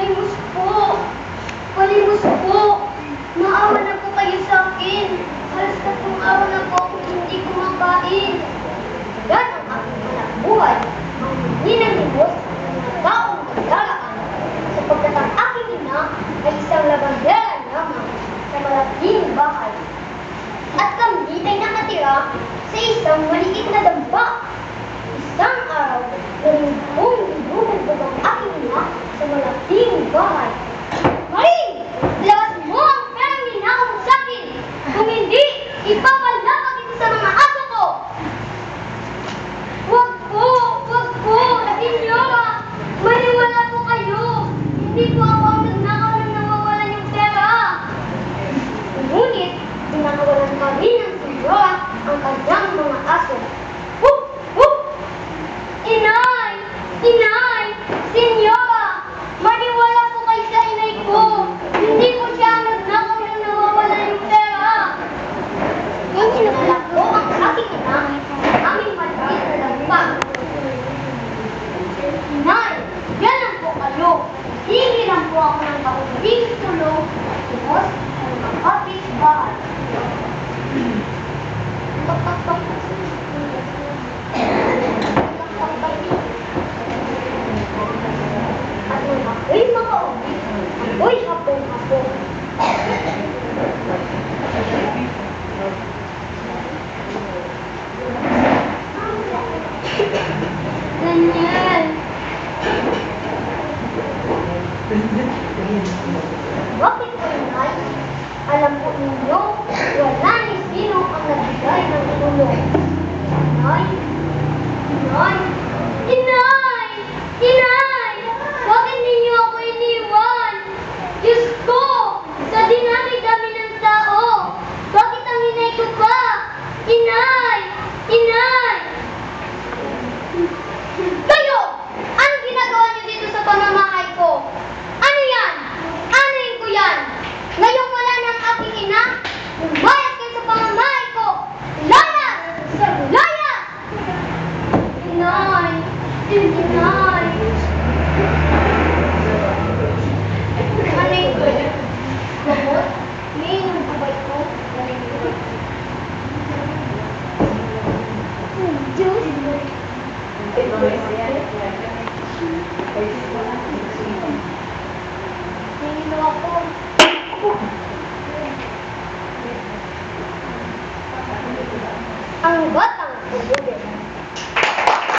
Palimos po. Palimos po. Maawa na po kayo sa akin. Halos 3 araw na po ako hindi kumakain. Yan ang aking anak buhay. Ang hindi ng limos ng taong magdaraan. Sapagkat ang aking ina ay isang labandera lamang sa malaking bahay. At kami ay nakatira sa isang maliit na damba. Isang araw, nalubog ang aking ina sa malaking bahay. Maring! Labas mo ang perang ninakaw mo sa akin! Kung hindi, ipapalabag ito sa mga aso ko! Wag po! Wag po! Senyora! Maniwala po kayo! Hindi po ako ang nagnakaw ng nawawalan yung pera! Ngunit, pinakawalan kami ng senyora ang kanyang mga aso. Hup! Hup! Inay! Inay! Senyora! Maniwala po kayo sa inay ko! Hindi po siya ang nagnakaw ng nawawalan yung pera! Inalak ko ang aking ina sa aming maliit na damba. Inay! Yan lang po kayo! Hingi lang po ako ng kaunting tulong at ng kapatid bahay. At nung ako'y makauwi, ako'y hapong-hapong. Daniel! Bakit po, Inay? Alam po ninyo, wala ni sino ang nagbigay ng tulong. Inay? Inay? Inay! Inay! Bakit ninyo ako iniwan? Diyos ko! Sa dinami-dami ng tao! Bakit ang inay ko pa? Inay! Inay! Kayo! Anong ginagawa niyo dito sa pamamahay ko? Ano yan? Anuin ko yan? Ngayong wala ng aking ina, lumayas kayo sa pamamahay ko! Layas! Sir, layas! Inay! Inay! Anuin ko yan? Gamot? Iinom ko ba ito? Diyos!